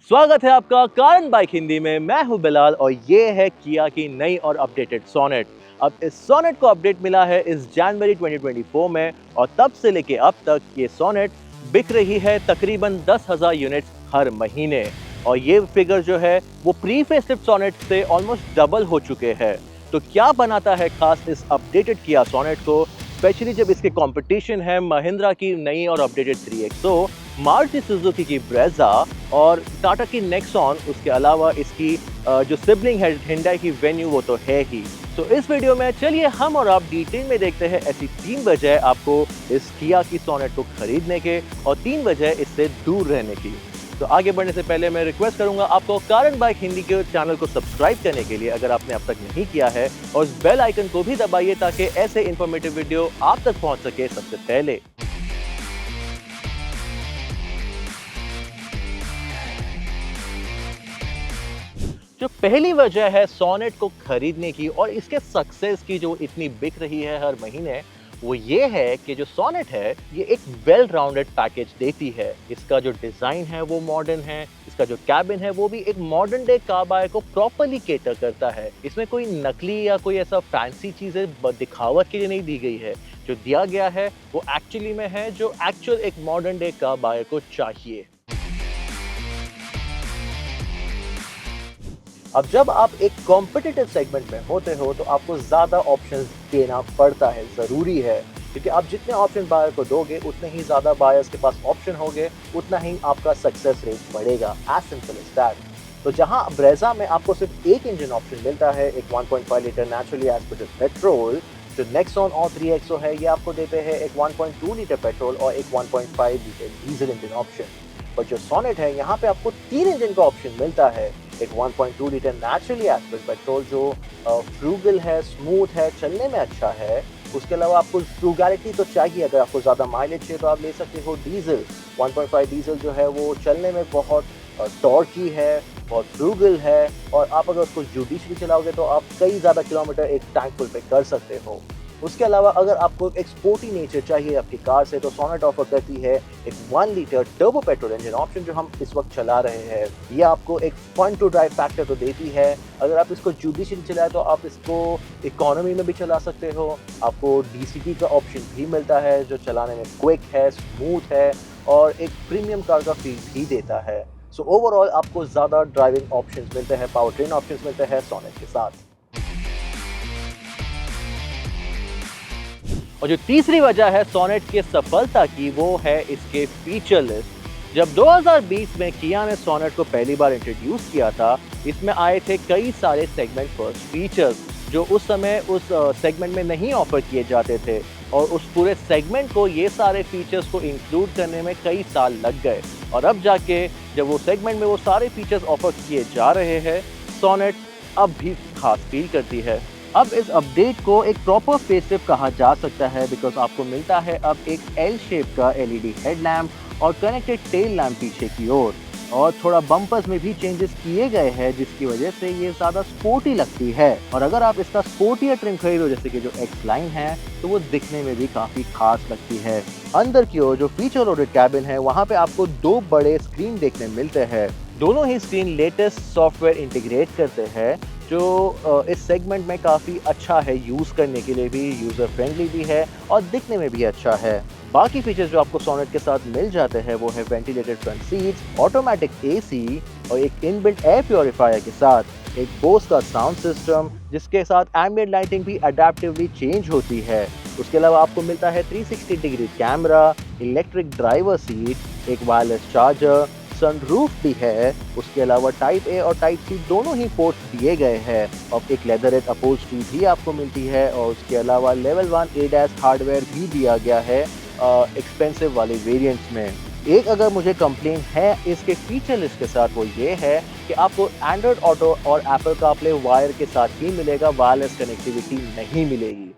स्वागत है आपका कारण बाइक हिंदी में। मैं हूं बिलाल और ये है किया की नई और अपडेटेड सोनेट। अब इस सोनेट को अपडेट मिला है इस जनवरी 2024 में और तब से लेके अब तक ये सोनेट बिक रही है तकरीबन 10,000 यूनिट्स हर महीने। और ये फिगर जो है वो प्री फेसलिफ्ट सोनेट से ऑलमोस्ट डबल हो चुके हैं। तो क्या बनाता है खास इस अपडेटेड किया सोनेट को, स्पेशली जब इसके कंपटीशन है महिंद्रा की नई और अपडेटेड 3XO, मारुति सुजुकी की ब्रेजा और टाटा की नेक्सॉन। उसके अलावा इसकी जो सिबलिंग है हिंडई की वेन्यू वो तो है ही। तो इस वीडियो में चलिए हम और आप डिटेल में देखते हैं ऐसी 3 वजह आपको इस किया की सोनेट को खरीदने के और 3 वजह इससे दूर रहने की। तो आगे बढ़ने से पहले मैं रिक्वेस्ट करूंगा आपको कारण बाइक हिंदी के चैनल को सब्सक्राइब करने के लिए, अगर आपने अब तक नहीं किया है, और उस बेल आइकन को भी दबाइए ताकि ऐसे इंफॉर्मेटिव वीडियो आप तक पहुंच सके सबसे पहले। जो पहली वजह है सोनेट को खरीदने की और इसके सक्सेस की जो इतनी बिक रही है हर महीने, वो ये है कि जो सोनेट है ये एक वेल राउंडेड पैकेज देती है। इसका जो डिज़ाइन है वो मॉडर्न है, इसका जो कैबिन है वो भी एक मॉडर्न डे कार बायर को प्रॉपर्ली केटर करता है। इसमें कोई नकली या कोई ऐसा फैंसी चीज़ें दिखावट के लिए नहीं दी गई है। जो दिया गया है वो एक्चुअली में है जो एक्चुअल एक मॉडर्न डे कार बायर को चाहिए। अब जब आप एक कॉम्पिटिटिव सेगमेंट में होते हो तो आपको ज़्यादा ऑप्शंस देना पड़ता है, ज़रूरी है, क्योंकि आप जितने ऑप्शन बायर को दोगे उतने ही ज़्यादा बायर्स के पास ऑप्शन होंगे, उतना ही आपका सक्सेस रेट बढ़ेगा। As simple as that. तो जहां ब्रेजा में आपको सिर्फ एक इंजन ऑप्शन मिलता है, एक 1.5 लीटर नेचुरली एस्पिरेटेड पेट्रोल, जो नेक्सॉन और 3XO है ये आपको देते हैं एक 1.2 लीटर पेट्रोल और एक 1.5 लीटर डीजल इंजन ऑप्शन। पर जो सोनेट है यहाँ पे आपको 3 इंजन का ऑप्शन मिलता है, एक 1.2 लीटर नेचुरली एस्पिरेटेड पेट्रोल जो फ्रूगल है, स्मूथ है, चलने में अच्छा है। उसके अलावा आपको फ्रूगैलिटी तो चाहिए, अगर आपको ज़्यादा माइलेज चाहिए तो आप ले सकते हो डीजल। 1.5 डीजल जो है वो चलने में बहुत टॉर्की है, बहुत फ्रूगल है, और आप अगर उसको जुडिशली चलाओगे तो आप कई ज़्यादा किलोमीटर एक टैंक फुल पे कर सकते हो। उसके अलावा अगर आपको एक स्पोर्टी नेचर चाहिए आपकी कार से तो सोनेट ऑफर करती है एक 1 litre turbo petrol engine option जो हम इस वक्त चला रहे हैं। ये आपको एक फन टू ड्राइव फैक्टर तो देती है। अगर आप इसको जुडिशली चलाए तो आप इसको इकोनॉमी में भी चला सकते हो। आपको DCT का ऑप्शन भी मिलता है जो चलाने में क्विक है, स्मूथ है और एक प्रीमियम कार का फील भी देता है। सो ओवरऑल आपको ज़्यादा ड्राइविंग ऑप्शंस मिलते हैं, पावर ट्रेन ऑप्शंस मिलते हैं सोनेट के साथ। और जो तीसरी वजह है सोनेट की सफलता की वो है इसके फीचर लिस्ट। जब 2020 में किया ने सोनेट को पहली बार इंट्रोड्यूस किया था, इसमें आए थे कई सारे सेगमेंट फर्स्ट फीचर्स जो उस समय उस सेगमेंट में नहीं ऑफर किए जाते थे, और उस पूरे सेगमेंट को ये सारे फीचर्स को इंक्लूड करने में कई साल लग गए। और अब जाके जब वो सेगमेंट में वो सारे फीचर्स ऑफर किए जा रहे हैं, सोनेट अब भी खास फील करती है। अब इस अपडेट को एक प्रॉपर फेसलिफ्ट कहा जा सकता है, बिकॉज आपको मिलता है अब एक एल शेप का LED हेडलैम्प और कनेक्टेड टेल लैम्प पीछे की ओर, और थोड़ा बम्पर्स में भी चेंजेस किए गए हैं जिसकी वजह से ये ज़्यादा स्पोर्टी लगती है। और अगर आप इसका स्पोर्टियर ट्रिम खरीदो जैसे कि जो X लाइन है तो वो दिखने में भी काफ़ी खास लगती है। अंदर की ओर जो फीचर लोडेड कैबिन है वहाँ पे आपको 2 बड़े स्क्रीन देखने मिलते हैं। दोनों ही स्क्रीन लेटेस्ट सॉफ्टवेयर इंटीग्रेट करते हैं जो इस सेगमेंट में काफ़ी अच्छा है, यूज़ करने के लिए भी यूज़र फ्रेंडली भी है और दिखने में भी अच्छा है। बाकी फीचर्स जो आपको सोनेट के साथ मिल जाते हैं वो है ventilated front seats, automatic AC और एक इनबिल्ट एयर प्योरीफायर के साथ एक बोस का साउंड सिस्टम जिसके साथ एम्बिएंट लाइटिंग भी अडेप्टिवली चेंज होती है। उसके अलावा आपको मिलता है 360 degree camera, electric driver seat, एक वायरलेस चार्जर, सनरूफ भी है। उसके अलावा टाइप A और टाइप C दोनों ही पोर्ट्स दिए गए हैं और एक लेदरेट अपहोल्स्ट्री भी आपको मिलती है। और उसके अलावा लेवल 1 ADAS हार्डवेयर भी दिया गया है एक्सपेंसिव वाले वेरिएंट्स में। एक अगर मुझे कंप्लेन है इसके फीचर लिस्ट के साथ वो ये है कि आपको एंड्रॉयड ऑटो और एप्पल कारप्ले वायर के साथ ही मिलेगा, वायरलेस कनेक्टिविटी नहीं मिलेगी।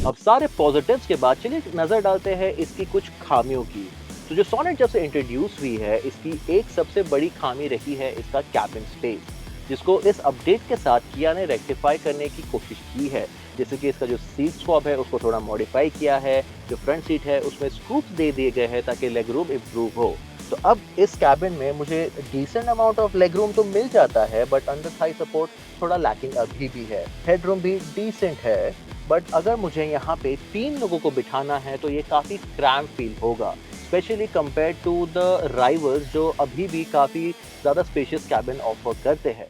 अब सारे पॉजिटिव्स के बाद चलिए नजर डालते हैं इसकी कुछ खामियों की। तो जो सोनेट जब से इंट्रोड्यूस हुई है इसकी एक सबसे बड़ी खामी रही है इसका कैबिन स्पेस। जिसको इस अपडेट के साथ किया ने रेक्टिफाई करने की कोशिश की है। जैसे कि इसका जो सीट स्वैप है उसको थोड़ा मॉडिफाई किया है, जो फ्रंट सीट है उसमें स्कूप्स दे दिए गए हैं ताकि लेग रूम इम्प्रूव हो। तो अब इस कैबिन में मुझे decent amount of leg room तो मिल जाता है, बट अंडर थाई सपोर्ट थोड़ा लैकिंग अभी भी है। हेडरूम भी डिसेंट है, बट अगर मुझे यहाँ पे 3 लोगों को बिठाना है तो ये काफ़ी क्रैम्प फील होगा, specially compare to the rivals जो अभी भी काफ़ी ज़्यादा स्पेशियस कैबिन ऑफर करते हैं।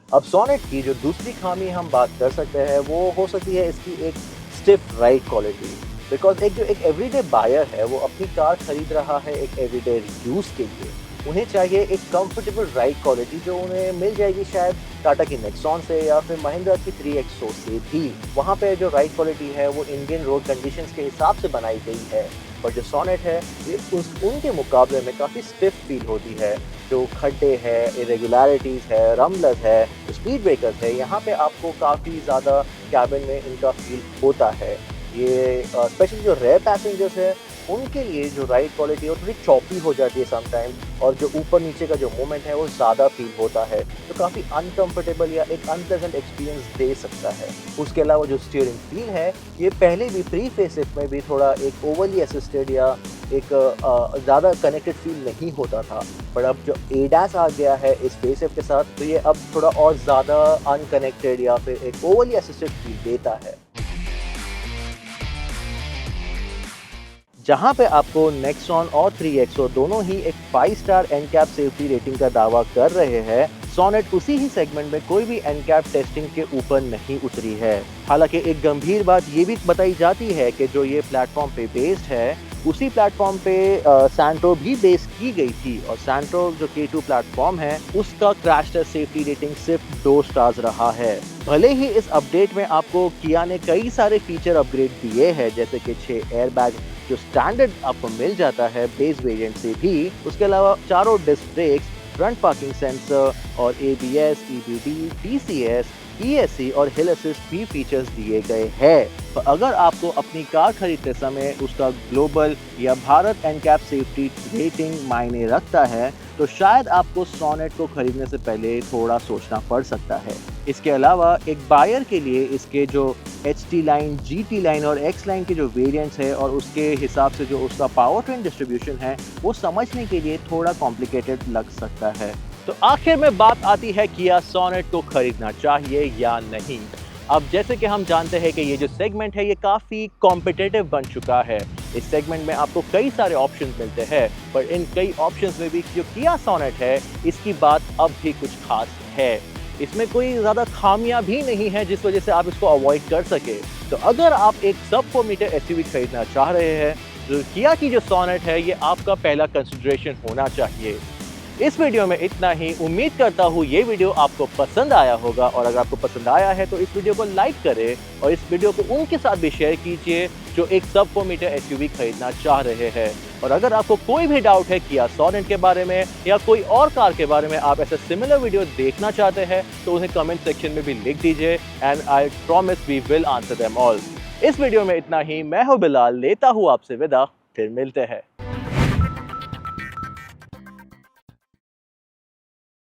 अब सोनेट की जो दूसरी खामी हम बात कर सकते हैं वो हो सकती है इसकी एक स्टिफ राइड क्वालिटी। बिकॉज एक जो एक एवरीडे बायर है वो अपनी कार खरीद रहा है एक एवरीडे यूज़ के लिए, उन्हें चाहिए एक कंफर्टेबल राइड क्वालिटी जो उन्हें मिल जाएगी शायद टाटा की नेक्सॉन से या फिर महिंद्रा की 3XO से भी। वहाँ पे जो राइड क्वालिटी है वो इंडियन रोड कंडीशंस के हिसाब से बनाई गई है, पर जो सोनेट है ये उनके मुकाबले में काफ़ी स्टिफ फील होती है। जो खड्डे हैं, इरेगुलरिटीज़ है, रम्बलर्स है, स्पीड ब्रेकर्स है, यहाँ पे आपको काफ़ी ज़्यादा कैबिन में इनका फील होता है। ये स्पेशली जो रेयर पैसेंजर्स है उनके लिए जो राइड क्वालिटी है वो थोड़ी चॉपी हो जाती है समटाइम, और जो ऊपर नीचे का जो मूवमेंट है वो ज़्यादा फील होता है, तो काफ़ी अनकंफर्टेबल या एक अनप्लेजेंट एक्सपीरियंस दे सकता है। उसके अलावा जो स्टीयरिंग फील है ये पहले भी प्री फेसलिफ्ट में भी थोड़ा एक ओवरली असिस्टेड या एक ज़्यादा कनेक्टेड फील नहीं होता था, पर अब जो एडास आ गया है इस फेसलिफ्ट के साथ तो ये अब थोड़ा और ज़्यादा अनकनेक्टेड या फिर एक ओवरली असिस्टेड फील देता है। जहां पे आपको नेक्सॉन और 3XO दोनों ही एक 5 स्टार एनकैप सेफ्टी रेटिंग का दावा कर रहे हैं, सोनेट उसी ही सेगमेंट में कोई भी एनकैप टेस्टिंग के ऊपर नहीं उतरी है। हालांकि एक गंभीर बात ये भी बताई जाती है कि जो ये प्लेटफॉर्म पे बेस्ड है उसी प्लेटफॉर्म पे सैंट्रो भी बेस की गई थी, और सैंट्रो जो K2 प्लेटफॉर्म है उसका क्रैश टेस्ट सेफ्टी रेटिंग सिर्फ 2 स्टार्स रहा है। भले ही इस अपडेट में आपको किया ने कई सारे फीचर अपग्रेड दिए हैं, जैसे कि 6 एयरबैग जो स्टैंडर्ड आपको मिल जाता है बेस वेरिएंट से भी, उसके अलावा चारों disc brakes, front parking sensor और ABS, EBD, TCS, ESC और हिल असिस्ट भी फीचर्स दिए गए हैं। तो अगर आपको अपनी कार खरीदते समय उसका ग्लोबल या भारत एनकैप सेफ्टी रेटिंग मायने रखता है तो शायद आपको सोनेट को खरीदने से पहले थोड़ा सोचना पड़ सकता है। इसके अलावा एक बायर के लिए इसके जो HT लाइन, GT लाइन और X लाइन के जो वेरिएंट्स है और उसके हिसाब से जो उसका पावर ट्रेन डिस्ट्रीब्यूशन है वो समझने के लिए थोड़ा कॉम्प्लिकेटेड लग सकता है। तो आखिर में बात आती है किया सोनेट को खरीदना चाहिए या नहीं। अब जैसे कि हम जानते हैं कि ये जो सेगमेंट है ये काफ़ी कॉम्पिटिटिव बन चुका है। इस सेगमेंट में आपको कई सारे ऑप्शंस मिलते हैं, पर इन कई ऑप्शंस में भी जो किया सोनेट है इसकी बात अब भी कुछ खास है। इसमें कोई ज़्यादा खामियां भी नहीं है जिस वजह से आप इसको अवॉइड कर सके। तो अगर आप एक सब 4 मीटर SUV खरीदना चाह रहे हैं तो किया की जो सोनेट है ये आपका पहला कंसिडरेशन होना चाहिए। इस वीडियो में इतना ही। उम्मीद करता हूँ ये वीडियो आपको पसंद आया होगा, और अगर आपको पसंद आया है तो इस वीडियो को लाइक करें और इस वीडियो को उनके साथ भी शेयर कीजिए जो एक सब 4 मीटर SUV खरीदना चाह रहे हैं। और अगर आपको कोई भी डाउट है किया सोनेट के बारे में या कोई और कार के बारे में, आप ऐसे सिमिलर वीडियो देखना चाहते हैं तो उन्हें कमेंट सेक्शन में भी लिख दीजिए, and I promise we will answer them all. इस वीडियो में इतना ही। मैं हूं बिलाल, लेता हूं आपसे विदा, फिर मिलते हैं।